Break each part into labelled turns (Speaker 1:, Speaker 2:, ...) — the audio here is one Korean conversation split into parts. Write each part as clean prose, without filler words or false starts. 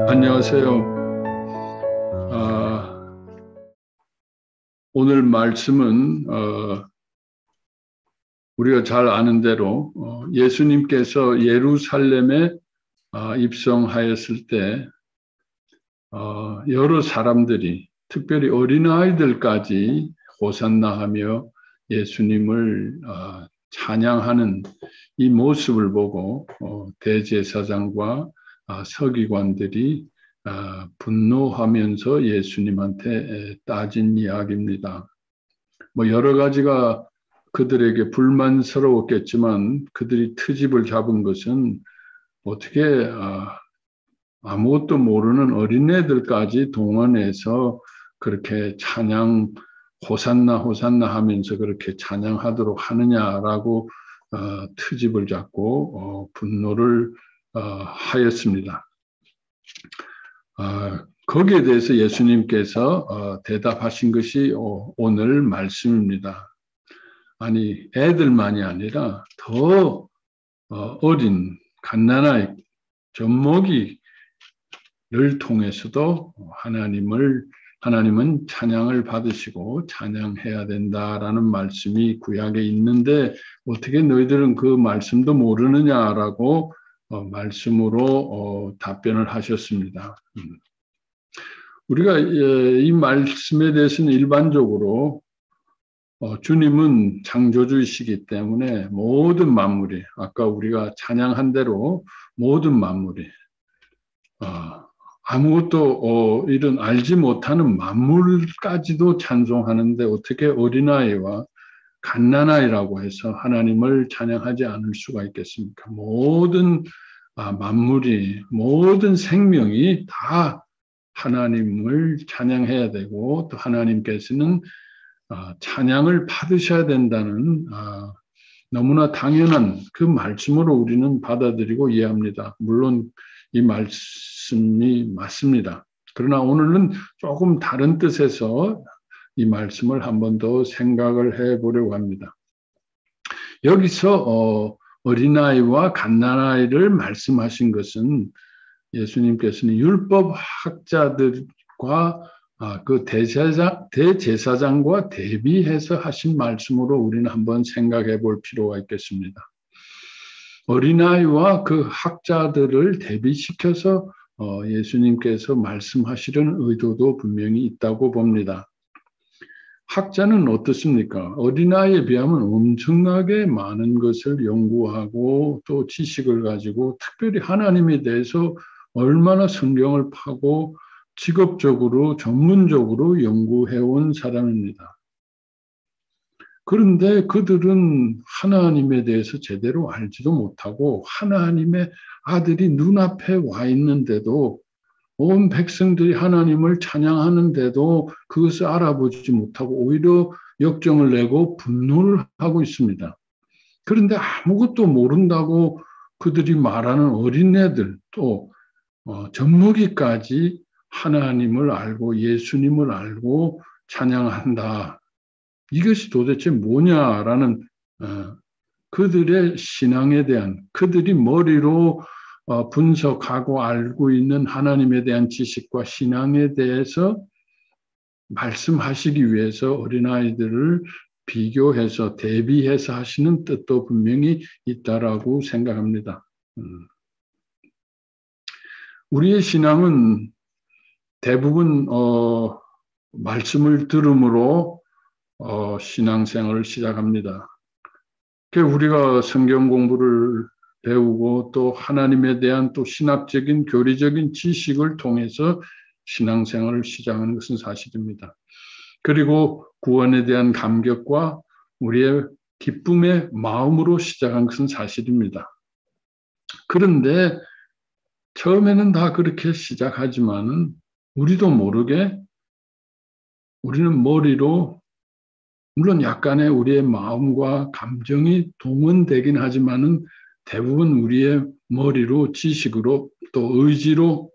Speaker 1: 안녕하세요. 아, 오늘 말씀은 우리가 잘 아는 대로 예수님께서 예루살렘에 입성하였을 때 여러 사람들이 특별히 어린아이들까지 호산나하며 예수님을 찬양하는 이 모습을 보고 대제사장과 서기관들이 분노하면서 예수님한테 따진 이야기입니다. 뭐 여러 가지가 그들에게 불만스러웠겠지만 그들이 트집을 잡은 것은 어떻게 아무것도 모르는 어린애들까지 동원해서 그렇게 찬양 호산나 호산나 하면서 그렇게 찬양하도록 하느냐라고 트집을 잡고 분노를 하였습니다. 거기에 대해서 예수님께서 대답하신 것이 오늘 말씀입니다. 아니, 애들만이 아니라 더 어린 갓난아이 젖먹이를 통해서도 하나님은 찬양을 받으시고 찬양해야 된다라는 말씀이 구약에 있는데 어떻게 너희들은 그 말씀도 모르느냐라고 말씀으로 답변을 하셨습니다. 우리가 이 말씀에 대해서는 일반적으로 주님은 창조주이시기 때문에 모든 만물이 아까 우리가 찬양한 대로 모든 만물이 아무것도 이런 알지 못하는 만물까지도 찬송하는데 어떻게 어린아이와 갓난아이라고 해서 하나님을 찬양하지 않을 수가 있겠습니까? 모든 만물이 모든 생명이 다 하나님을 찬양해야 되고 또 하나님께서는 찬양을 받으셔야 된다는 너무나 당연한 그 말씀으로 우리는 받아들이고 이해합니다. 물론 이 말씀이 맞습니다. 그러나 오늘은 조금 다른 뜻에서 이 말씀을 한 번 더 생각을 해보려고 합니다. 여기서 어린아이와 갓난아이를 말씀하신 것은 예수님께서는 율법학자들과 그 대제사장과 대비해서 하신 말씀으로 우리는 한번 생각해 볼 필요가 있겠습니다. 어린아이와 그 학자들을 대비시켜서 예수님께서 말씀하시려는 의도도 분명히 있다고 봅니다. 학자는 어떻습니까? 어린아이에 비하면 엄청나게 많은 것을 연구하고 또 지식을 가지고 특별히 하나님에 대해서 얼마나 성경을 파고 직업적으로 전문적으로 연구해온 사람입니다. 그런데 그들은 하나님에 대해서 제대로 알지도 못하고 하나님의 아들이 눈앞에 와 있는데도 온 백성들이 하나님을 찬양하는데도 그것을 알아보지 못하고 오히려 역정을 내고 분노를 하고 있습니다. 그런데 아무것도 모른다고 그들이 말하는 어린애들 또 젖먹이까지 하나님을 알고 예수님을 알고 찬양한다. 이것이 도대체 뭐냐라는 그들의 신앙에 대한 그들이 머리로 분석하고 알고 있는 하나님에 대한 지식과 신앙에 대해서 말씀하시기 위해서 어린아이들을 비교해서 대비해서 하시는 뜻도 분명히 있다라고 생각합니다. 우리의 신앙은 대부분 말씀을 들음으로 신앙생활을 시작합니다. 우리가 성경 공부를 배우고 또 하나님에 대한 또 신학적인 교리적인 지식을 통해서 신앙생활을 시작하는 것은 사실입니다. 그리고 구원에 대한 감격과 우리의 기쁨의 마음으로 시작한 것은 사실입니다. 그런데 처음에는 다 그렇게 시작하지만은 우리도 모르게 우리는 머리로 물론 약간의 우리의 마음과 감정이 동원되긴 하지만은 대부분 우리의 머리로, 지식으로, 또 의지로,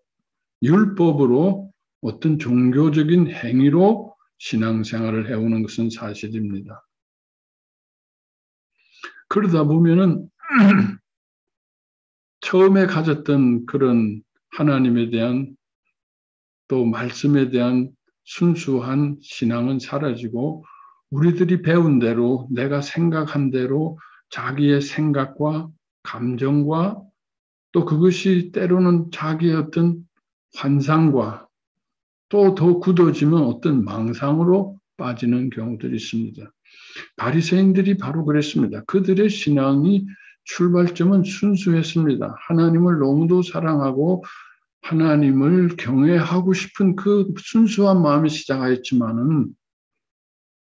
Speaker 1: 율법으로, 어떤 종교적인 행위로 신앙생활을 해오는 것은 사실입니다. 그러다 보면은 처음에 가졌던 그런 하나님에 대한 또 말씀에 대한 순수한 신앙은 사라지고 우리들이 배운 대로 내가 생각한 대로 자기의 생각과 감정과 또 그것이 때로는 자기의 어떤 환상과 또 더 굳어지면 어떤 망상으로 빠지는 경우들이 있습니다. 바리새인들이 바로 그랬습니다. 그들의 신앙이 출발점은 순수했습니다. 하나님을 너무도 사랑하고 하나님을 경외하고 싶은 그 순수한 마음이 시작하였지만은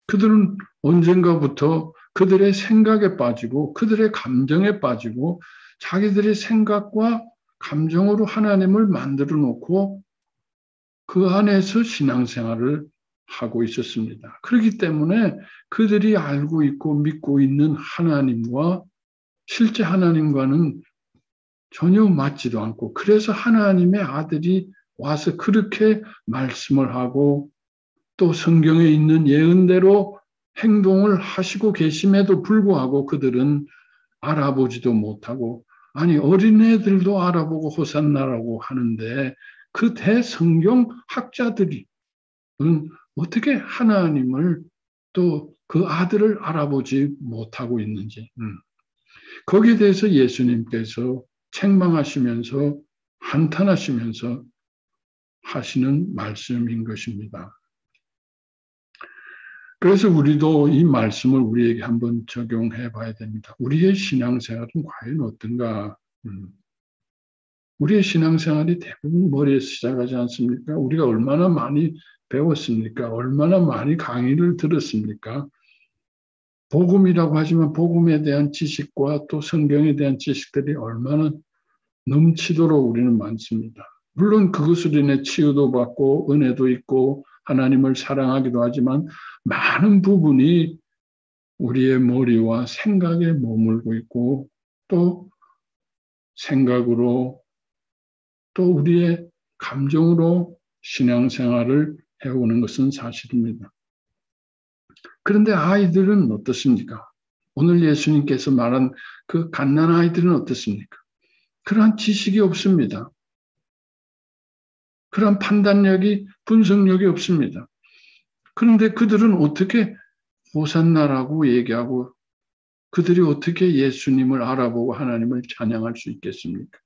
Speaker 1: 그들은 언젠가부터 그들의 생각에 빠지고 그들의 감정에 빠지고 자기들의 생각과 감정으로 하나님을 만들어 놓고 그 안에서 신앙생활을 하고 있었습니다. 그렇기 때문에 그들이 알고 있고 믿고 있는 하나님과 실제 하나님과는 전혀 맞지도 않고 그래서 하나님의 아들이 와서 그렇게 말씀을 하고 또 성경에 있는 예언대로 행동을 하시고 계심에도 불구하고 그들은 알아보지도 못하고 아니 어린애들도 알아보고 호산나라고 하는데 그 대성경 학자들이 어떻게 하나님을 또 그 아들을 알아보지 못하고 있는지 거기에 대해서 예수님께서 책망하시면서 한탄하시면서 하시는 말씀인 것입니다. 그래서 우리도 이 말씀을 우리에게 한번 적용해 봐야 됩니다. 우리의 신앙생활은 과연 어떤가? 우리의 신앙생활이 대부분 머리에서 시작하지 않습니까? 우리가 얼마나 많이 배웠습니까? 얼마나 많이 강의를 들었습니까? 복음이라고 하지만 복음에 대한 지식과 또 성경에 대한 지식들이 얼마나 넘치도록 우리는 많습니다. 물론 그것으로 인해 치유도 받고 은혜도 있고 하나님을 사랑하기도 하지만 많은 부분이 우리의 머리와 생각에 머물고 있고 또 생각으로 또 우리의 감정으로 신앙생활을 해오는 것은 사실입니다. 그런데 아이들은 어떻습니까? 오늘 예수님께서 말한 그 갓난아이들은 어떻습니까? 그러한 지식이 없습니다. 그러한 판단력이, 분석력이 없습니다. 그런데 그들은 어떻게 호산나라고 얘기하고 그들이 어떻게 예수님을 알아보고 하나님을 찬양할 수 있겠습니까?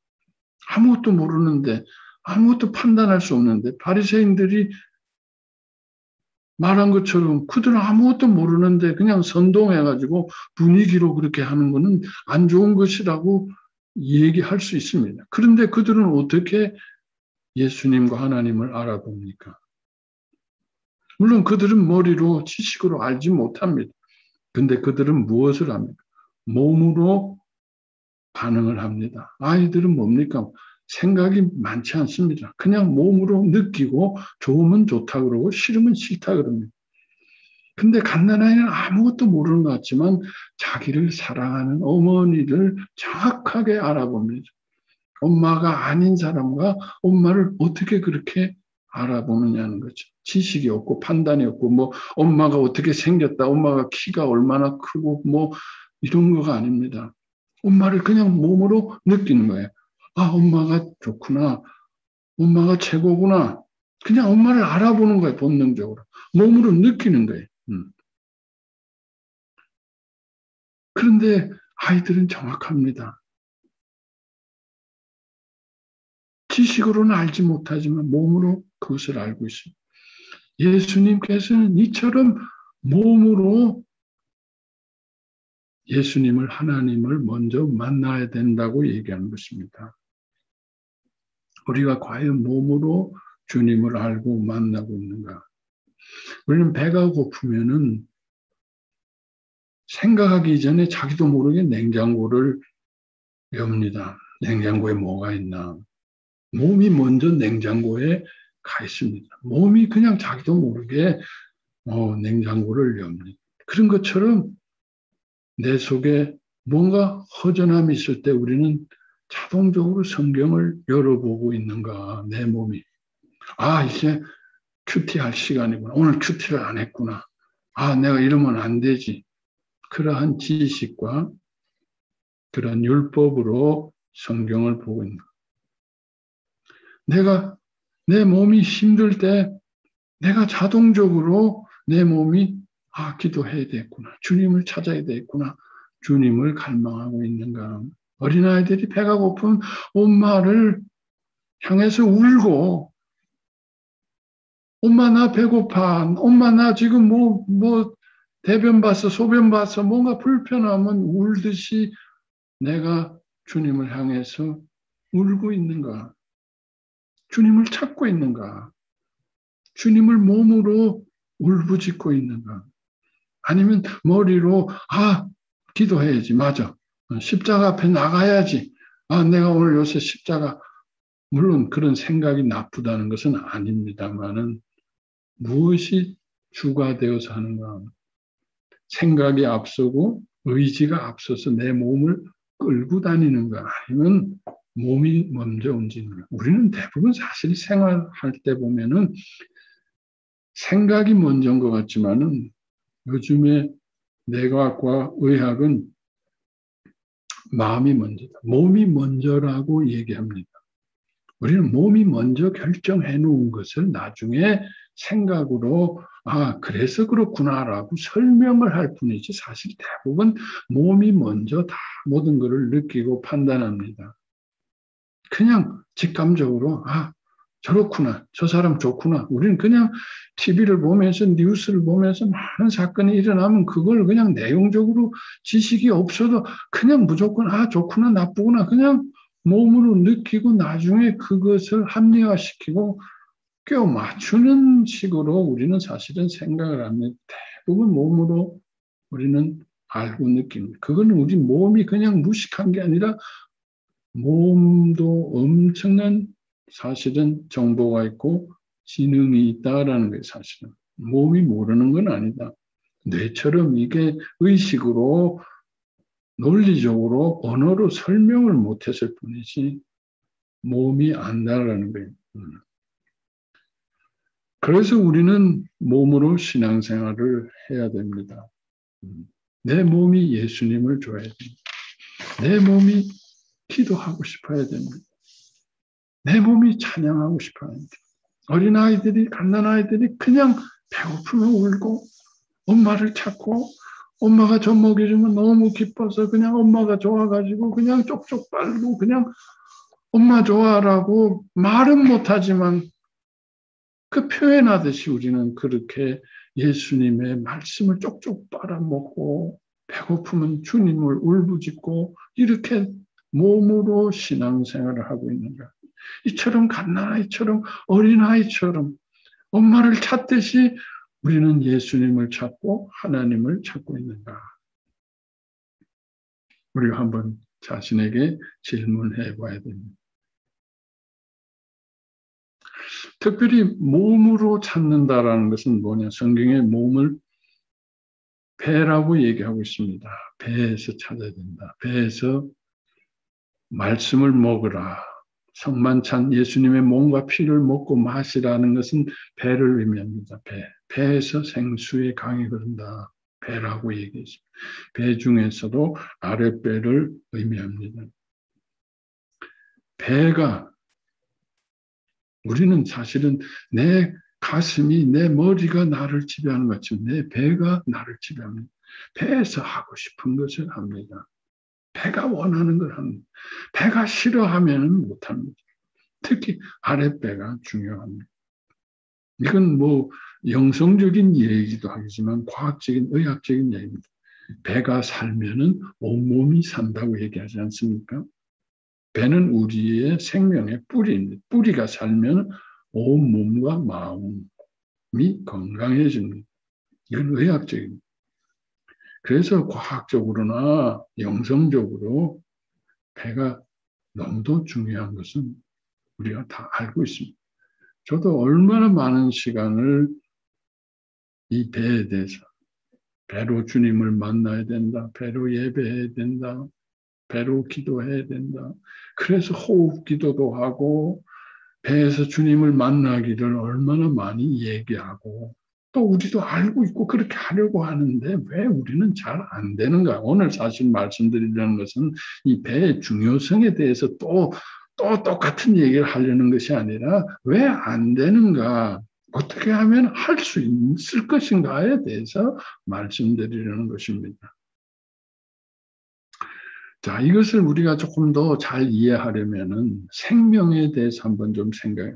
Speaker 1: 아무것도 모르는데 아무것도 판단할 수 없는데 바리새인들이 말한 것처럼 그들은 아무것도 모르는데 그냥 선동해가지고 분위기로 그렇게 하는 것은 안 좋은 것이라고 얘기할 수 있습니다. 그런데 그들은 어떻게 예수님과 하나님을 알아봅니까? 물론 그들은 머리로 지식으로 알지 못합니다. 근데 그들은 무엇을 합니까? 몸으로 반응을 합니다. 아이들은 뭡니까? 생각이 많지 않습니다. 그냥 몸으로 느끼고 좋으면 좋다 그러고 싫으면 싫다 그럽니다. 근데 갓난아이는 아무것도 모르는 것 같지만 자기를 사랑하는 어머니를 정확하게 알아봅니다. 엄마가 아닌 사람과 엄마를 어떻게 그렇게 알아보느냐는 거죠. 지식이 없고 판단이 없고 뭐 엄마가 어떻게 생겼다, 엄마가 키가 얼마나 크고 뭐 이런 거가 아닙니다. 엄마를 그냥 몸으로 느끼는 거예요. 아, 엄마가 좋구나. 엄마가 최고구나. 그냥 엄마를 알아보는 거예요, 본능적으로. 몸으로 느끼는 거예요. 그런데 아이들은 정확합니다. 지식으로는 알지 못하지만 몸으로 그것을 알고 있습니다. 예수님께서는 이처럼 몸으로 예수님을, 하나님을 먼저 만나야 된다고 얘기하는 것입니다. 우리가 과연 몸으로 주님을 알고 만나고 있는가? 우리는 배가 고프면은 생각하기 전에 자기도 모르게 냉장고를 엽니다. 냉장고에 뭐가 있나? 몸이 먼저 냉장고에 가 있습니다. 몸이 그냥 자기도 모르게 냉장고를 엽니다. 그런 것처럼 내 속에 뭔가 허전함이 있을 때 우리는 자동적으로 성경을 열어보고 있는가, 내 몸이. 아, 이제 큐티할 시간이구나. 오늘 큐티를 안 했구나. 아, 내가 이러면 안 되지. 그러한 지식과 그러한 율법으로 성경을 보고 있는. 내가 내 몸이 힘들 때 내가 자동적으로 내 몸이 기도해야 되겠구나. 주님을 찾아야 되겠구나. 주님을 갈망하고 있는가. 어린아이들이 배가 고픈 엄마를 향해서 울고 엄마 나 배고파. 엄마 나 지금 대변 봤어. 소변 봤어. 뭔가 불편하면 울듯이 내가 주님을 향해서 울고 있는가. 주님을 찾고 있는가. 주님을 몸으로 울부짖고 있는가. 아니면 머리로 기도해야지. 맞아. 십자가 앞에 나가야지. 내가 오늘 요새 십자가 물론 그런 생각이 나쁘다는 것은 아닙니다만은 무엇이 주가 되어서 하는가. 생각이 앞서고 의지가 앞서서 내 몸을 끌고 다니는가 아니면 몸이 먼저 움직이는가. 우리는 대부분 사실 생활할 때 보면은 생각이 먼저인 것 같지만은 요즘에 내과학과 의학은 마음이 먼저다. 몸이 먼저라고 얘기합니다. 우리는 몸이 먼저 결정해 놓은 것을 나중에 생각으로 그래서 그렇구나라고 설명을 할 뿐이지 사실 대부분 몸이 먼저 다 모든 것을 느끼고 판단합니다. 그냥 직감적으로 저렇구나. 저 사람 좋구나. 우리는 그냥 TV를 보면서 뉴스를 보면서 많은 사건이 일어나면 그걸 그냥 내용적으로 지식이 없어도 그냥 무조건 좋구나 나쁘구나 그냥 몸으로 느끼고 나중에 그것을 합리화시키고 껴 맞추는 식으로 우리는 사실은 생각을 합니다. 대부분 몸으로 우리는 알고 느낍니다. 그거는 우리 몸이 그냥 무식한 게 아니라 몸도 엄청난 사실은 정보가 있고 지능이 있다라는 게 사실은 몸이 모르는 건 아니다. 뇌처럼 이게 의식으로 논리적으로 언어로 설명을 못했을 뿐이지 몸이 안다라는 거예요. 그래서 우리는 몸으로 신앙생활을 해야 됩니다. 내 몸이 예수님을 좋아해야 됩니다. 내 몸이 기도하고 싶어야 됩니다. 내 몸이 찬양하고 싶어야 됩니다. 어린아이들이, 갓난아이들이 그냥 배고프면 울고 엄마를 찾고 엄마가 젖 먹여주면 너무 기뻐서 그냥 엄마가 좋아가지고 그냥 쪽쪽 빨고 그냥 엄마 좋아라고 말은 못하지만 그 표현하듯이 우리는 그렇게 예수님의 말씀을 쪽쪽 빨아먹고 배고프면 주님을 울부짖고 이렇게 몸으로 신앙생활을 하고 있는가. 이처럼 갓난아이처럼 어린아이처럼 엄마를 찾듯이 우리는 예수님을 찾고 하나님을 찾고 있는가. 우리가 한번 자신에게 질문해 봐야 됩니다. 특별히 몸으로 찾는다라는 것은 뭐냐. 성경에 몸을 배라고 얘기하고 있습니다. 배에서 찾아야 된다. 배에서 말씀을 먹으라. 성만찬 예수님의 몸과 피를 먹고 마시라는 것은 배를 의미합니다. 배에서 생수의 강이 흐른다. 배라고 얘기했습니다. 배 중에서도 아랫배를 의미합니다. 배가 우리는 사실은 내 가슴이 내 머리가 나를 지배하는 것처럼 내 배가 나를 지배합니다. 배에서 하고 싶은 것을 합니다. 배가 원하는 걸 합니다. 배가 싫어하면 못합니다. 특히 아랫배가 중요합니다. 이건 영성적인 얘기도 하겠지만 과학적인 의학적인 얘기입니다. 배가 살면은 온몸이 산다고 얘기하지 않습니까? 배는 우리의 생명의 뿌리입니다. 뿌리가 살면 온몸과 마음이 건강해집니다. 이건 의학적입니다. 그래서 과학적으로나 영성적으로 배가 너무도 중요한 것은 우리가 다 알고 있습니다. 저도 얼마나 많은 시간을 이 배에 대해서 배로 주님을 만나야 된다. 배로 예배해야 된다. 배로 기도해야 된다. 그래서 호흡 기도도 하고 배에서 주님을 만나기를 얼마나 많이 얘기하고 또 우리도 알고 있고 그렇게 하려고 하는데 왜 우리는 잘 안 되는가? 오늘 사실 말씀드리려는 것은 이 배의 중요성에 대해서 또 똑같은 얘기를 하려는 것이 아니라 왜 안 되는가? 어떻게 하면 할 수 있을 것인가에 대해서 말씀드리려는 것입니다. 자, 이것을 우리가 조금 더 잘 이해하려면은 생명에 대해서 한번 좀 생각해.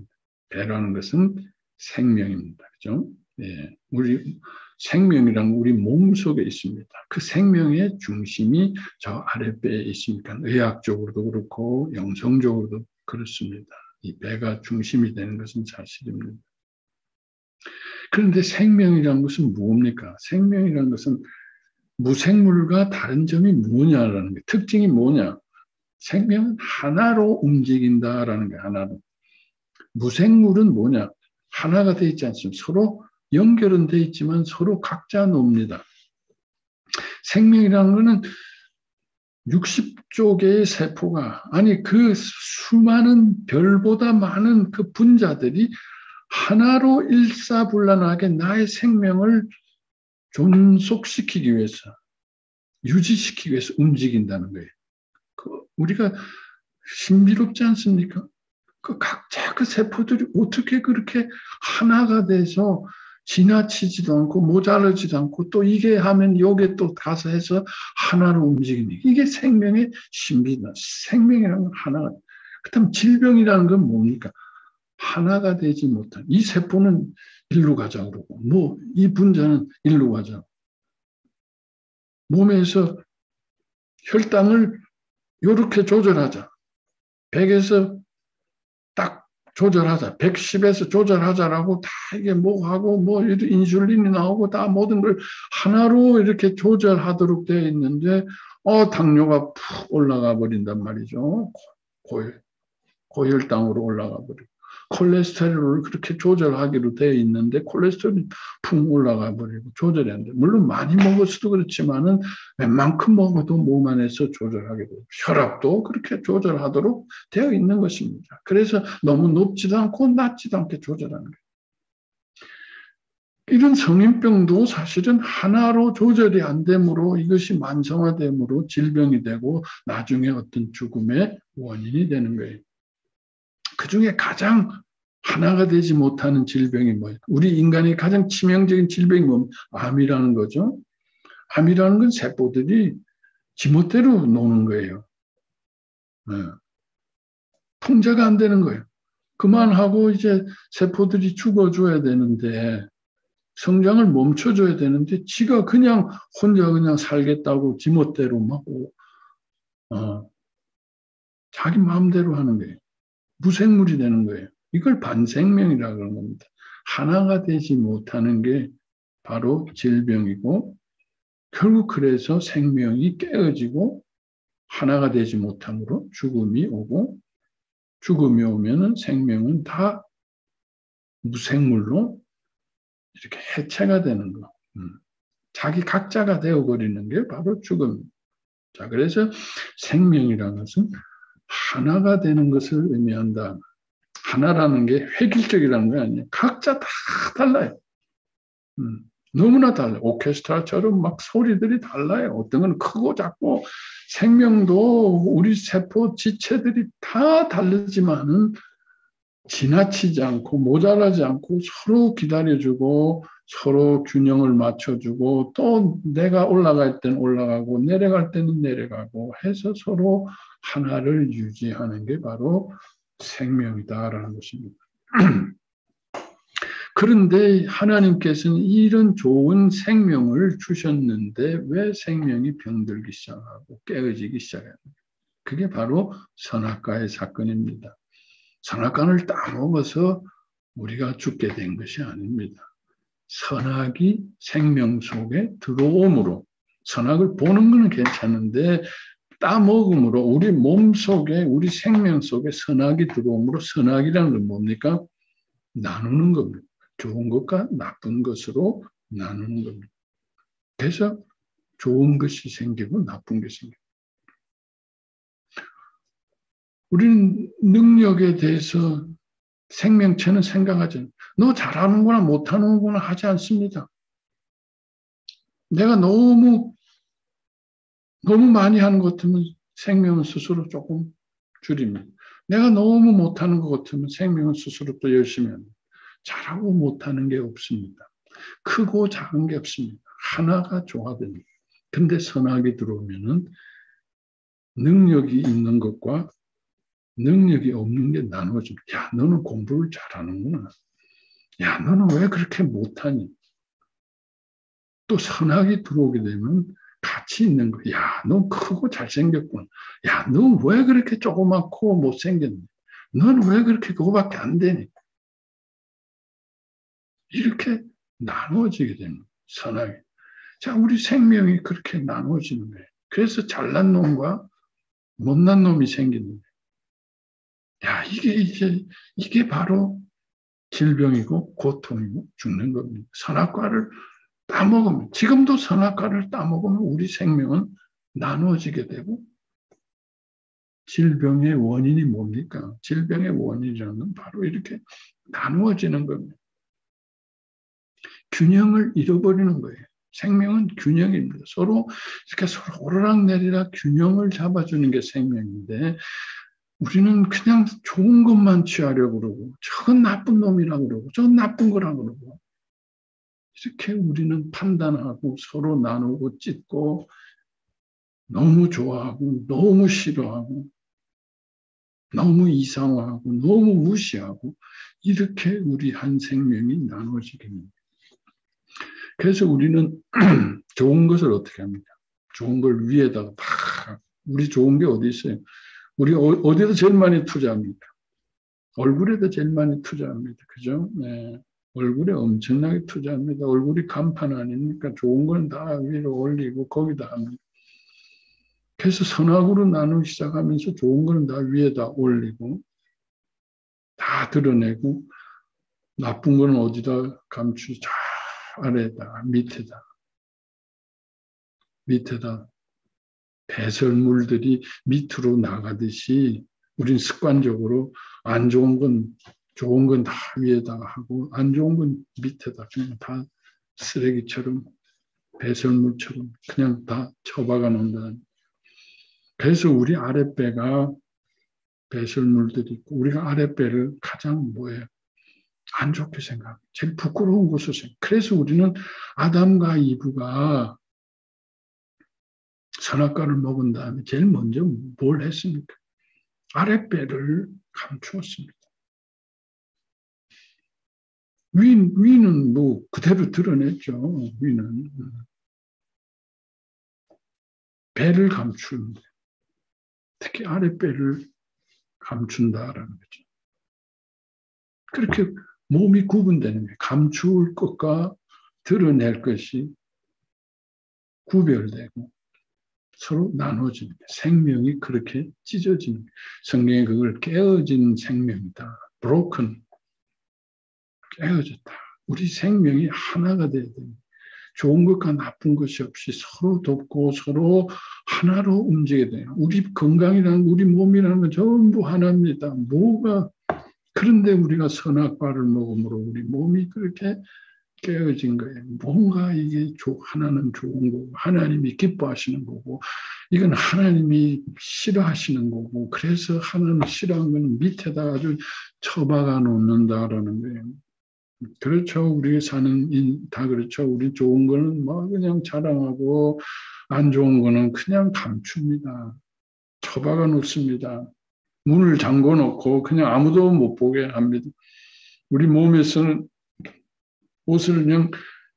Speaker 1: 배라는 것은 생명입니다. 그죠? 예. 우리 생명이란 우리 몸 속에 있습니다. 그 생명의 중심이 저 아랫배에 있으니까 의학적으로도 그렇고 영성적으로도 그렇습니다. 이 배가 중심이 되는 것은 사실입니다. 그런데 생명이란 것은 뭡니까? 생명이란 것은 무생물과 다른 점이 뭐냐라는 게 특징이 뭐냐? 생명은 하나로 움직인다라는 게 하나로. 무생물은 뭐냐? 하나가 되어 있지 않습니까? 서로 연결은 되어 있지만 서로 각자 놉니다. 생명이라는 것은 60조 개의 세포가 아니 그 수많은 별보다 많은 그 분자들이 하나로 일사불란하게 나의 생명을 존속시키기 위해서 유지시키기 위해서 움직인다는 거예요. 우리가 신비롭지 않습니까? 그 각자 그 세포들이 어떻게 그렇게 하나가 돼서 지나치지도 않고 모자라지도 않고 또 이게 하면 요게 또 가서 해서 하나로 움직이는 이게 생명의 신비다. 생명이라는 건 하나가. 그렇다면 질병이라는 건 뭡니까? 하나가 되지 못한 이 세포는 일로 가자 그러고 뭐 이 분자는 일로 가자. 몸에서 혈당을 이렇게 조절하자. 100에서 딱 조절하자. 110에서 조절하자라고 다 이게 뭐하고 뭐 인슐린이 나오고 다 모든 걸 하나로 이렇게 조절하도록 되어 있는데 당뇨가 푹 올라가 버린단 말이죠. 고혈당으로 올라가 버리고. 콜레스테롤을 그렇게 조절하기로 되어 있는데 콜레스테롤이 푹 올라가 버리고 조절이 안 돼. 물론 많이 먹어서도 그렇지만은 웬만큼 먹어도 몸 안에서 조절하게 돼요. 혈압도 그렇게 조절하도록 되어 있는 것입니다. 그래서 너무 높지도 않고 낮지도 않게 조절하는 거예요. 이런 성인병도 사실은 하나로 조절이 안 되므로 이것이 만성화되므로 질병이 되고 나중에 어떤 죽음의 원인이 되는 거예요. 그 중에 가장 하나가 되지 못하는 질병이 뭐예요? 우리 인간의 가장 치명적인 질병이 뭡니까? 암이라는 거죠. 암이라는 건 세포들이 지멋대로 노는 거예요. 통제가 안 되는 거예요. 그만하고 이제 세포들이 죽어줘야 되는데 성장을 멈춰줘야 되는데 지가 그냥 혼자 그냥 살겠다고 지멋대로 막 자기 마음대로 하는 거예요. 무생물이 되는 거예요. 이걸 반생명이라고 하는 겁니다. 하나가 되지 못하는 게 바로 질병이고 결국 그래서 생명이 깨어지고 하나가 되지 못함으로 죽음이 오고 죽음이 오면은 생명은 다 무생물로 이렇게 해체가 되는 거. 자기 각자가 되어버리는 게 바로 죽음. 자, 그래서 생명이라는 것은 하나가 되는 것을 의미한다. 하나라는 게 획일적이라는 거 아니에요. 각자 다 달라요. 너무나 달라요. 오케스트라처럼 막 소리들이 달라요. 어떤 건 크고 작고 생명도 우리 세포 지체들이 다 다르지만은 지나치지 않고 모자라지 않고 서로 기다려주고 서로 균형을 맞춰주고 또 내가 올라갈 때는 올라가고 내려갈 때는 내려가고 해서 서로 하나를 유지하는 게 바로 생명이다라는 것입니다. 그런데 하나님께서는 이런 좋은 생명을 주셨는데 왜 생명이 병들기 시작하고 깨어지기 시작합니까? 그게 바로 선악과의 사건입니다. 선악과를 따먹어서 우리가 죽게 된 것이 아닙니다. 선악이 생명 속에 들어옴으로 선악을 보는 것은 괜찮은데 따먹음으로 우리 몸 속에 우리 생명 속에 선악이 들어옴으로 선악이라는 건 뭡니까? 나누는 겁니다. 좋은 것과 나쁜 것으로 나누는 겁니다. 그래서 좋은 것이 생기고 나쁜 것이 생기고. 우리는 능력에 대해서 생명체는 생각하지 않아요. 너 잘하는구나 못하는구나 하지 않습니다. 내가 너무 많이 하는 것 같으면 생명은 스스로 조금 줄입니다. 내가 너무 못하는 것 같으면 생명은 스스로 또 열심히 합니다. 잘하고 못하는 게 없습니다. 크고 작은 게 없습니다. 하나가 조화됩니다. 근데 선악이 들어오면은 능력이 있는 것과 능력이 없는 게 나눠집니다. 야, 너는 공부를 잘하는구나. 야, 너는 왜 그렇게 못하니? 또 선악이 들어오게 되면 같이 있는 거. 야, 너 크고 잘생겼구나. 야, 너 왜 그렇게 조그맣고 못생겼니? 넌 왜 그렇게 그거밖에 안 되니? 이렇게 나누어지게 됩니다. 선악이. 자, 우리 생명이 그렇게 나누어지는 거예요. 그래서 잘난 놈과 못난 놈이 생기는 거예요. 야, 이게 바로 질병이고 고통이고 죽는 겁니다. 선악과를 따먹으면, 지금도 선악과를 따먹으면 우리 생명은 나누어지게 되고, 질병의 원인이 뭡니까? 질병의 원인이라는 건 바로 이렇게 나누어지는 겁니다. 균형을 잃어버리는 거예요. 생명은 균형입니다. 서로 이렇게 서로 오르락내리락 균형을 잡아주는 게 생명인데, 우리는 그냥 좋은 것만 취하려고 그러고, 저건 나쁜 놈이라고 그러고, 저건 나쁜 거라고 그러고, 이렇게 우리는 판단하고 서로 나누고 찢고, 너무 좋아하고, 너무 싫어하고, 너무 이상화하고, 너무 무시하고, 이렇게 우리 한 생명이 나눠지게 됩니다. 그래서 우리는 좋은 것을 어떻게 합니까? 좋은 걸 위에다가 다, 우리 좋은 게 어디 있어요? 우리 어디에다 제일 많이 투자합니까? 얼굴에다 제일 많이 투자합니다. 그죠? 네. 얼굴에 엄청나게 투자합니다. 얼굴이 간판 아닙니까? 좋은 건 다 위로 올리고 거기다 합니다. 그래서 선악으로 나누기 시작하면서 좋은 건 다 위에다 올리고 다 드러내고 나쁜 건 어디다 감추지? 저 아래에다 밑에다 배설물들이 밑으로 나가듯이 우린 습관적으로 안 좋은 건 좋은 건 다 위에다가 하고 안 좋은 건 밑에다 그냥 다 쓰레기처럼 배설물처럼 그냥 다 처박아 놓는다. 그래서 우리 아랫배가 배설물들이 있고 우리가 아랫배를 가장 뭐예요? 안 좋게 생각, 제일 부끄러운 곳을 생각. 그래서 우리는 아담과 이브가 선악과를 먹은 다음에 제일 먼저 뭘 했습니까? 아랫배를 감추었습니다. 위는 뭐 그대로 드러냈죠. 위는 배를 감추는데 특히 아랫배를 감춘다라는 거죠. 그렇게 몸이 구분되는 거예요. 감추을 것과 드러낼 것이 구별되고 서로 나눠집니다. 생명이 그렇게 찢어지는 거예요. 성경에 그걸 깨어진 생명이다. broken, 깨어졌다. 우리 생명이 하나가 돼야 됩니다. 좋은 것과 나쁜 것이 없이 서로 돕고 서로 하나로 움직여야 돼요. 우리 건강이라는 우리 몸이라는 건 전부 하나입니다. 그런데 우리가 선악과를 먹음으로 우리 몸이 그렇게 깨어진 거예요. 뭔가 이게 하나는 좋은 거고 하나님이 기뻐하시는 거고 이건 하나님이 싫어하시는 거고 그래서 하나는 싫어하는 거는 밑에다 아주 처박아 놓는다라는 거예요. 그렇죠. 우리 사는 다 그렇죠. 우리 좋은 거는 뭐 그냥 자랑하고 안 좋은 거는 그냥 감춥니다. 처박아 놓습니다. 문을 잠궈 놓고 그냥 아무도 못 보게 합니다. 우리 몸에서는 옷을 그냥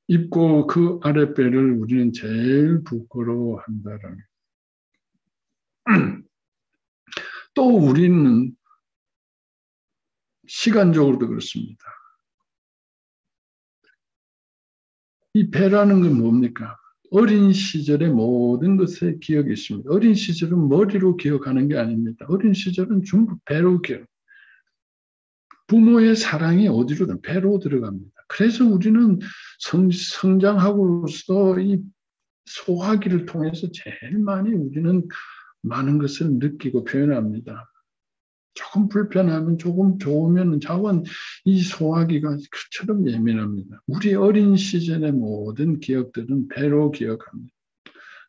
Speaker 1: 입고 그 아랫배를 우리는 제일 부끄러워한다라는. 또 우리는 시간적으로도 그렇습니다. 이 배라는 건 뭡니까? 어린 시절의 모든 것의 기억이 있습니다. 어린 시절은 머리로 기억하는 게 아닙니다. 어린 시절은 전부 배로 기억. 부모의 사랑이 어디로 배로 들어갑니다. 그래서 우리는 성장하고서 이 소화기를 통해서 제일 많이 우리는 많은 것을 느끼고 표현합니다. 조금 불편하면 조금 좋으면 자원 이 소화기가 그처럼 예민합니다. 우리 어린 시절의 모든 기억들은 배로 기억합니다.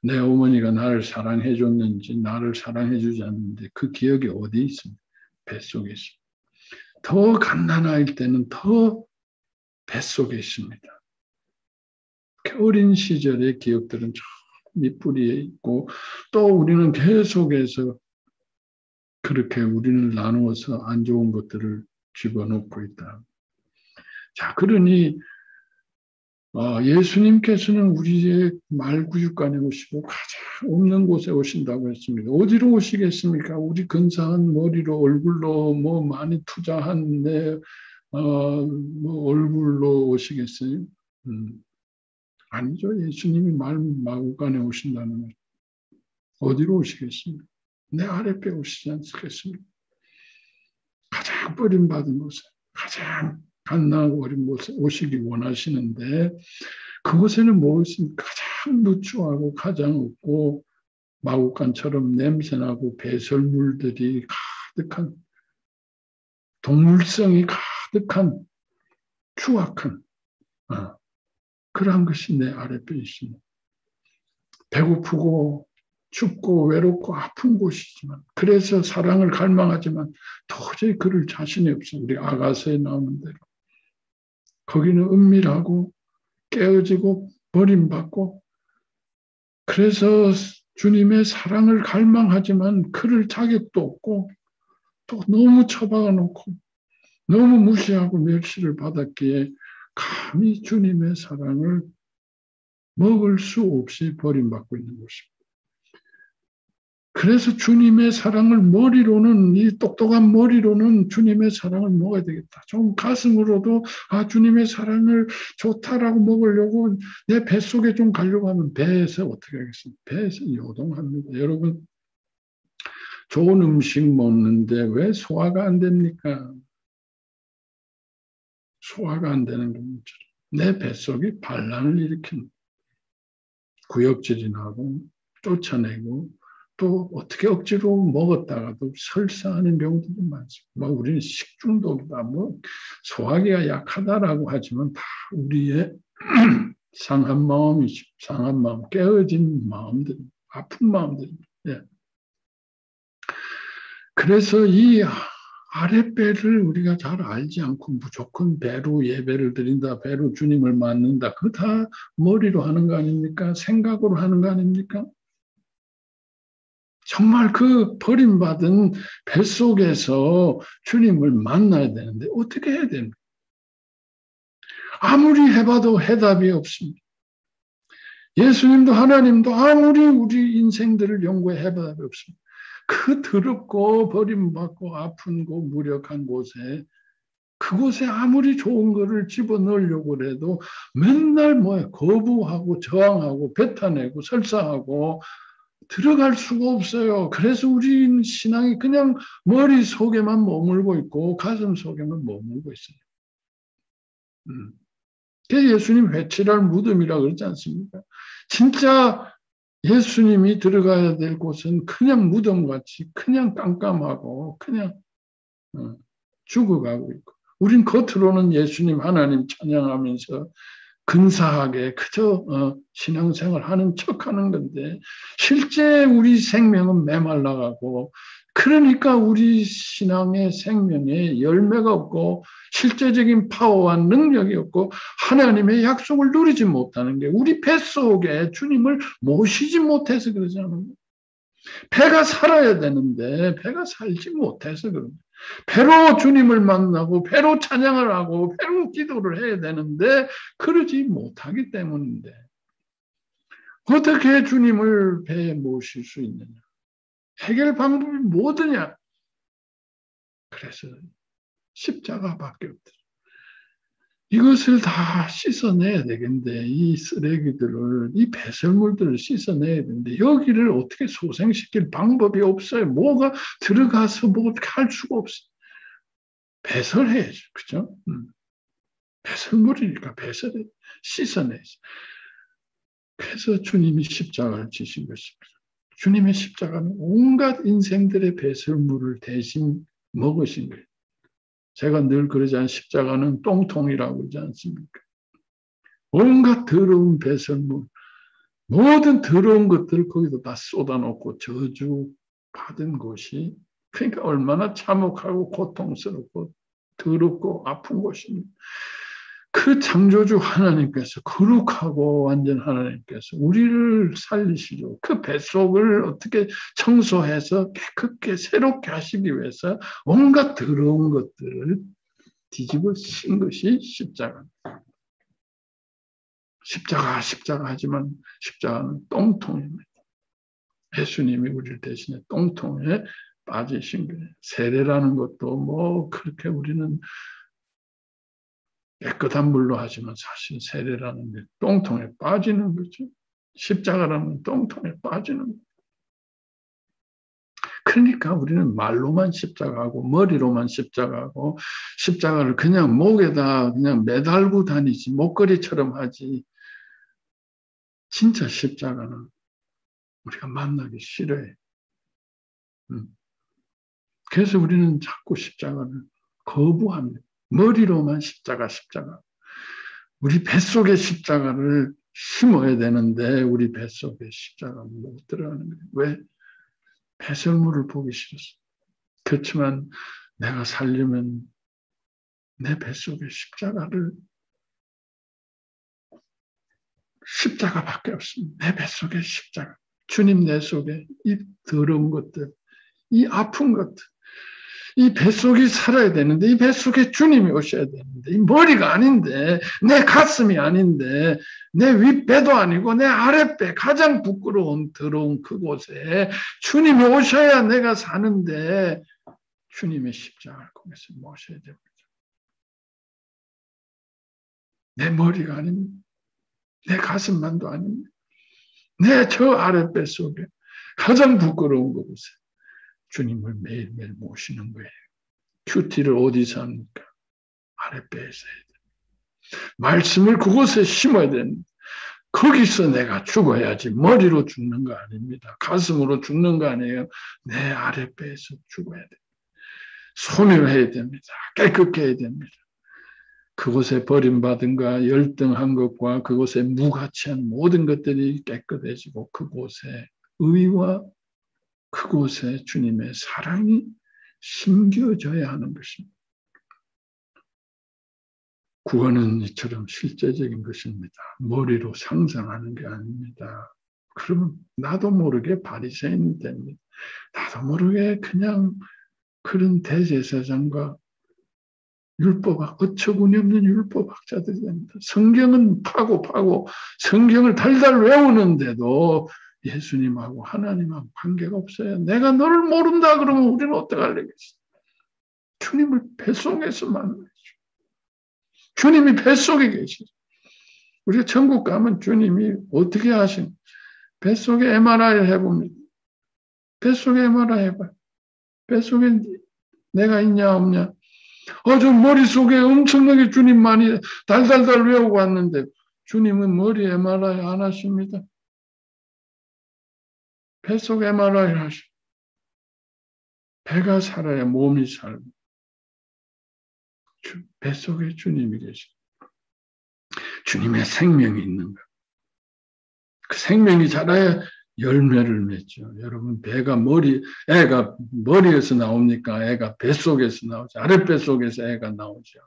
Speaker 1: 내 어머니가 나를 사랑해 줬는지 나를 사랑해 주지 않는데 그 기억이 어디 있습니까? 뱃속에 있습니다. 더 갓난아일 때는 더 뱃속에 있습니다. 어린 시절의 기억들은 저 밑뿌리에 있고 또 우리는 계속해서 그렇게 우리를 나누어서 안 좋은 것들을 집어넣고 있다. 자, 그러니 예수님께서는 우리의 말구육간에 오시고 가장 없는 곳에 오신다고 했습니다. 어디로 오시겠습니까? 우리 근사한 머리로 얼굴로 뭐 많이 투자한 내 뭐 얼굴로 오시겠어요? 아니죠. 예수님이 말구간에 오신다는 것. 어디로 오시겠습니까? 내 아랫배 오시지 않겠습니까? 가장 버림받은 곳에, 가장 갓나고 어린 곳에 오시기 원하시는데 그곳에는 무엇이 가장 누추하고 가장 없고 마구간처럼 냄새나고 배설물들이 가득한 동물성이 가득한 추악한 그러한 것이 내 아랫배에 있습니다. 배고프고 춥고 외롭고 아픈 곳이지만 그래서 사랑을 갈망하지만 도저히 그럴 자신이 없어요. 우리 아가서에 나오는 대로. 거기는 은밀하고 깨어지고 버림받고 그래서 주님의 사랑을 갈망하지만 그럴 자격도 없고 또 너무 처박아 놓고 너무 무시하고 멸시를 받았기에 감히 주님의 사랑을 먹을 수 없이 버림받고 있는 것입니다. 그래서 주님의 사랑을 머리로는 이 똑똑한 머리로는 주님의 사랑을 먹어야 되겠다. 좀 가슴으로도 주님의 사랑을 좋다라고 먹으려고 내 뱃속에 좀 가려고 하면 배에서 어떻게 하겠습니까? 배에서 요동합니다. 여러분 좋은 음식 먹는데 왜 소화가 안 됩니까? 소화가 안 되는 겁니다. 내 뱃속이 반란을 일으키는 구역질이 나고 쫓아내고 또 어떻게 억지로 먹었다가도 설사하는 경우도 많습니다. 뭐 우리는 식중독이다, 뭐 소화기가 약하다라고 하지만 다 우리의 상한 마음이죠. 상한 마음, 깨어진 마음들, 아픈 마음들입니다. 예. 그래서 이 아랫배를 우리가 잘 알지 않고 무조건 배로 예배를 드린다, 배로 주님을 만난다. 그거 다 머리로 하는 거 아닙니까? 생각으로 하는 거 아닙니까? 정말 그 버림받은 뱃속에서 주님을 만나야 되는데 어떻게 해야 됩니까? 아무리 해봐도 해답이 없습니다. 예수님도 하나님도 아무리 우리 인생들을 연구해 해답이 없습니다. 그 더럽고 버림받고 아픈 곳, 무력한 곳에 그곳에 아무리 좋은 거를 집어넣으려고 해도 맨날 거부하고 저항하고 뱉어내고 설사하고 들어갈 수가 없어요. 그래서 우리 신앙이 그냥 머릿속에만 머물고 있고 가슴 속에만 머물고 있어요. 예수님 회칠할 무덤이라 그러지 않습니까? 진짜 예수님이 들어가야 될 곳은 그냥 무덤같이 그냥 깜깜하고 그냥 죽어가고 있고 우린 겉으로는 예수님 하나님 찬양하면서 근사하게 그저 신앙생활 하는 척하는 건데 실제 우리 생명은 메말라가고 그러니까 우리 신앙의 생명에 열매가 없고 실제적인 파워와 능력이 없고 하나님의 약속을 누리지 못하는 게 우리 뱃속에 주님을 모시지 못해서 그러잖아요. 배가 살아야 되는데 배가 살지 못해서 그런 거예요. 배로 주님을 만나고 배로 찬양을 하고 배로 기도를 해야 되는데 그러지 못하기 때문인데 어떻게 주님을 배에 모실 수 있느냐? 해결 방법이 뭐더냐? 그래서 십자가밖에 없다. 이것을 다 씻어내야 되겠는데 이 쓰레기들을 이 배설물들을 씻어내야 되는데 여기를 어떻게 소생시킬 방법이 없어요. 뭐가 들어가서 뭐 어떻게 할 수가 없어요. 배설해야죠. 그죠? 배설물이니까 배설해 씻어내야죠. 그래서 주님이 십자가를 지신 것입니다. 주님의 십자가는 온갖 인생들의 배설물을 대신 먹으신 거예요. 제가 늘 그러지 않습니까? 십자가는 똥통이라고 그러지 않습니까? 온갖 더러운 배설물, 모든 더러운 것들을 거기다 다 쏟아놓고 저주받은 곳이, 그러니까 얼마나 참혹하고 고통스럽고 더럽고 아픈 곳입니다. 그 창조주 하나님께서, 거룩하고 완전 하나님께서 우리를 살리시려 그 뱃속을 어떻게 청소해서 깨끗게 새롭게 하시기 위해서 온갖 더러운 것들을 뒤집어 씌운 것이 십자가입니다. 십자가 하지만 십자가는 똥통입니다. 예수님이 우리를 대신해 똥통에 빠지신 거예요. 세례라는 것도 뭐 그렇게 우리는 깨끗한 물로 하지만 사실 세례라는 게 똥통에 빠지는 거죠. 십자가라는 똥통에 빠지는 거죠. 그러니까 우리는 말로만 십자가하고 머리로만 십자가하고 십자가를 그냥 목에다 그냥 매달고 다니지 목걸이처럼 하지, 진짜 십자가는 우리가 만나기 싫어해. 그래서 우리는 자꾸 십자가를 거부합니다. 머리로만 십자가. 우리 뱃속에 십자가를 심어야 되는데 우리 뱃속에 십자가가 못 들어가는 거예요. 왜? 배설물을 보기 싫었어. 그렇지만 내가 살려면 내 뱃속에 십자가밖에 없습니다. 내 뱃속에 십자가. 주님 내 속에 이 더러운 것들, 이 아픈 것들, 이 뱃속이 살아야 되는데, 이 뱃속에 주님이 오셔야 되는데, 이 머리가 아닌데, 내 가슴이 아닌데, 내 윗배도 아니고 내 아랫배, 가장 부끄러운 더러운 그곳에 주님이 오셔야 내가 사는데, 주님의 십자가를 거기서 모셔야 됩니다. 내 머리가 아닙니다. 내 가슴만도 아닙니다. 내 저 아랫배 속에 가장 부끄러운 그곳에 주님을 매일매일 모시는 거예요. 큐티를 어디서 합니까? 아랫배에서 해야 됩니다. 말씀을 그곳에 심어야 됩니다. 거기서 내가 죽어야지 머리로 죽는 거 아닙니다. 가슴으로 죽는 거 아니에요. 내 아랫배에서 죽어야 됩니다. 소멸해야 됩니다. 깨끗게 해야 됩니다. 그곳에 버림받은가 열등한 것과 그곳에 무가치한 모든 것들이 깨끗해지고 그곳에 의와 그곳에 주님의 사랑이 심겨져야 하는 것입니다. 구원은 이처럼 실제적인 것입니다. 머리로 상상하는 게 아닙니다. 그러면 나도 모르게 바리새인이 됩니다. 나도 모르게 그냥 그런 대제사장과 율법, 어처구니 없는 율법학자들이 됩니다. 성경은 파고 성경을 달달 외우는데도 예수님하고 하나님하고 관계가 없어요. 내가 너를 모른다 그러면 우리는 어떡하려겠어? 주님을 뱃속에서 만나죠. 주님이 뱃속에 계시죠. 우리가 천국 가면 주님이 어떻게 하신? 뱃속에 MRI를 해봅니다. 뱃속에 MRI 해봐요. 뱃속에 내가 있냐 없냐? 저 머릿속에 엄청나게 주님 많이 달달달 외우고 왔는데 주님은 머리 MRI 안 하십니다. 뱃속 MRI 하시고 배가 살아야 몸이 살고 뱃속에 주님이 계시고 주님의 생명이 있는 것. 그 생명이 자라야 열매를 맺죠. 여러분 애가 머리에서 나옵니까? 애가 뱃속에서 나오죠. 아랫뱃속에서 애가 나오죠.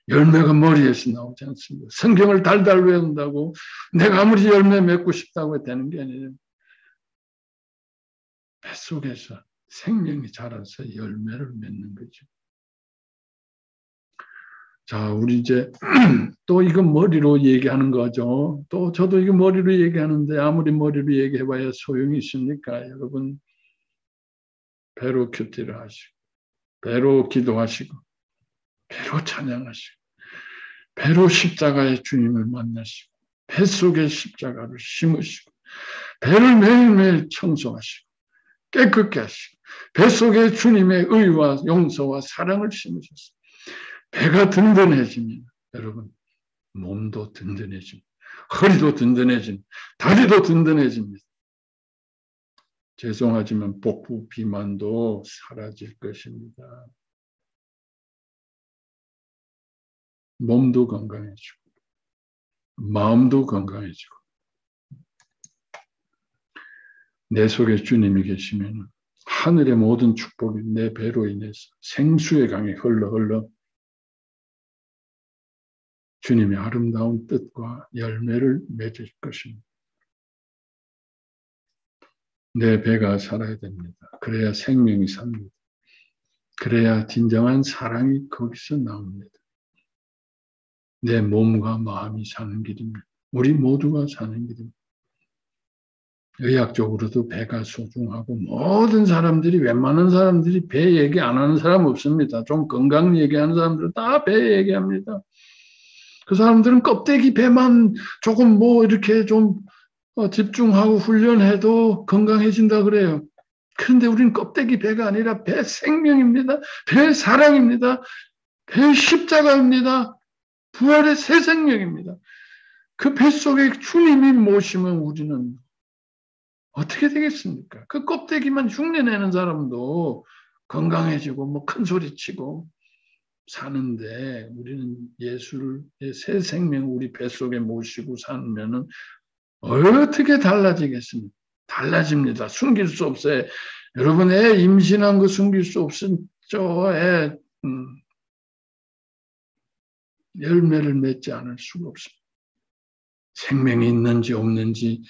Speaker 1: 열매가 머리에서 나오지 않습니다. 성경을 달달 외운다고 내가 아무리 열매 맺고 싶다고 되는 게 아니에요. 뱃속에서 생명이 자라서 열매를 맺는 거죠. 자, 우리 이제 또 이건 머리로 얘기하는 거죠. 또 저도 이거 머리로 얘기하는데 아무리 머리로 얘기해봐야 소용이 있습니까? 여러분 배로 큐티를 하시고 배로 기도하시고 배로 찬양하시고 배로 십자가의 주님을 만나시고 뱃속에 십자가를 심으시고 배를 매일매일 청소하시고 깨끗게 하시고 뱃속에 주님의 의와 용서와 사랑을 심으셨습니다. 배가 든든해지면 여러분 몸도 든든해집니다. 허리도 든든해집니다. 다리도 든든해집니다. 죄송하지만 복부 비만도 사라질 것입니다. 몸도 건강해지고 마음도 건강해지고 내 속에 주님이 계시면 하늘의 모든 축복이 내 배로 인해서 생수의 강에 흘러 주님의 아름다운 뜻과 열매를 맺을 것입니다. 내 배가 살아야 됩니다. 그래야 생명이 삽니다. 그래야 진정한 사랑이 거기서 나옵니다. 내 몸과 마음이 사는 길입니다. 우리 모두가 사는 길입니다. 의학적으로도 배가 소중하고 모든 사람들이 웬만한 사람들이 배 얘기 안 하는 사람 없습니다. 좀 건강 얘기하는 사람들은 다 배 얘기합니다. 그 사람들은 껍데기 배만 조금 이렇게 좀 집중하고 훈련해도 건강해진다 그래요. 그런데 우리는 껍데기 배가 아니라 배 생명입니다. 배 사랑입니다. 배 십자가입니다. 부활의 새 생명입니다. 그 뱃속에 주님이 모시면 우리는 어떻게 되겠습니까? 그 껍데기만 흉내내는 사람도 건강해지고 큰 소리치고 사는데 우리는 예수의 새 생명 우리 뱃속에 모시고 살면은 어떻게 달라지겠습니까? 달라집니다. 숨길 수 없어요. 여러분 애 임신한 거 숨길 수 없죠. 애 열매를 맺지 않을 수가 없습니다. 생명이 있는지 없는지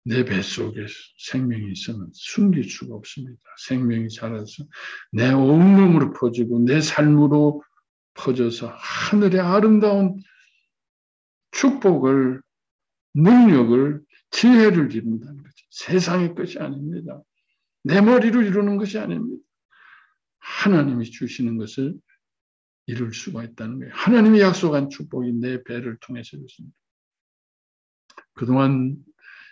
Speaker 1: 내 뱃속에 생명이 있으면 숨길 수가 없습니다. 생명이 자라서 내 온몸으로 퍼지고 내 삶으로 퍼져서 하늘의 아름다운 축복을, 능력을, 지혜를 이룬다는 거죠. 세상의 것이 아닙니다. 내 머리로 이루는 것이 아닙니다. 하나님이 주시는 것을 이룰 수가 있다는 거예요. 하나님이 약속한 축복이 내 배를 통해서 있습니다. 그동안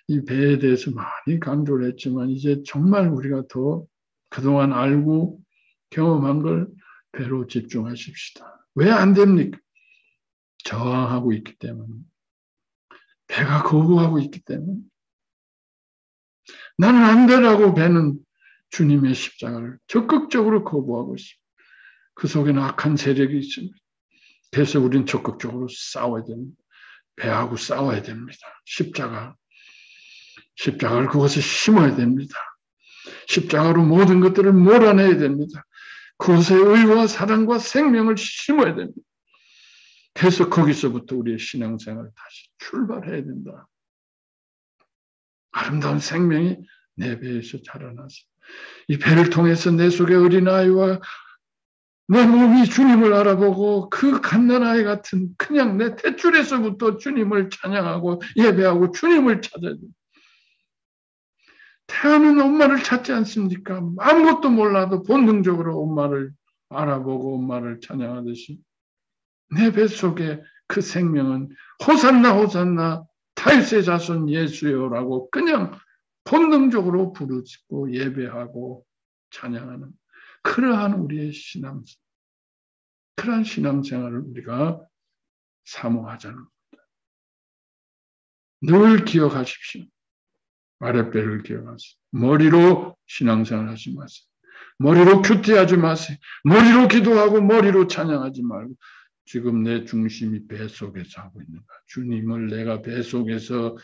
Speaker 1: 이 배에 대해서 많이 강조를 했지만 이제 정말 우리가 더 그동안 알고 경험한 걸 배로 집중하십시다. 왜 안 됩니까? 저항하고 있기 때문에. 배가 거부하고 있기 때문에. 나는 안 되라고 배는 주님의 십자가를 적극적으로 거부하고 있습니다. 그 속에는 악한 세력이 있습니다. 그래서 우리는 적극적으로 싸워야 됩니다. 배하고 싸워야 됩니다. 십자가를 그것을 심어야 됩니다. 십자가로 모든 것들을 몰아내야 됩니다. 그것에 의와 사랑과 생명을 심어야 됩니다. 그래서 거기서부터 우리의 신앙생활을 다시 출발해야 된다. 아름다운 생명이 내 배에서 자라나서 이 배를 통해서 내 속의 어린아이와 내 몸이 주님을 알아보고 그 갓난아이 같은 그냥 내 탯줄에서부터 주님을 찬양하고 예배하고 주님을 찾아야 됩니다. 태어난 엄마를 찾지 않습니까? 아무것도 몰라도 본능적으로 엄마를 알아보고 엄마를 찬양하듯이 내 뱃속에 그 생명은 호산나 호산나 다윗의 자손 예수여라고 그냥 본능적으로 부르짖고 예배하고 찬양하는 그러한 우리의 그러한 신앙생활을 우리가 사모하자는 겁니다. 늘 기억하십시오. 아랫배를 기억하세요. 머리로 신앙생활 하지 마세요. 머리로 큐티하지 마세요. 머리로 기도하고 머리로 찬양하지 말고 지금 내 중심이 배 속에서 하고 있는가? 주님을 내가 배 속에서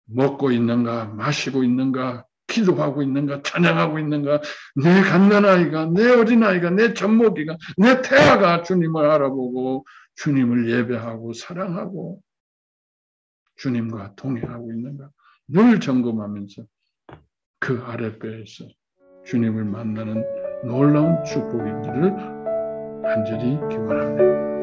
Speaker 1: 먹고 있는가? 마시고 있는가? 기도하고 있는가? 찬양하고 있는가? 내 갓난아이가, 내 어린아이가, 내 젖먹이가, 내 태아가 주님을 알아보고 주님을 예배하고 사랑하고 주님과 동행하고 있는가? 늘 점검하면서 그 아랫배에서 주님을 만나는 놀라운 축복이기를 간절히 기원합니다.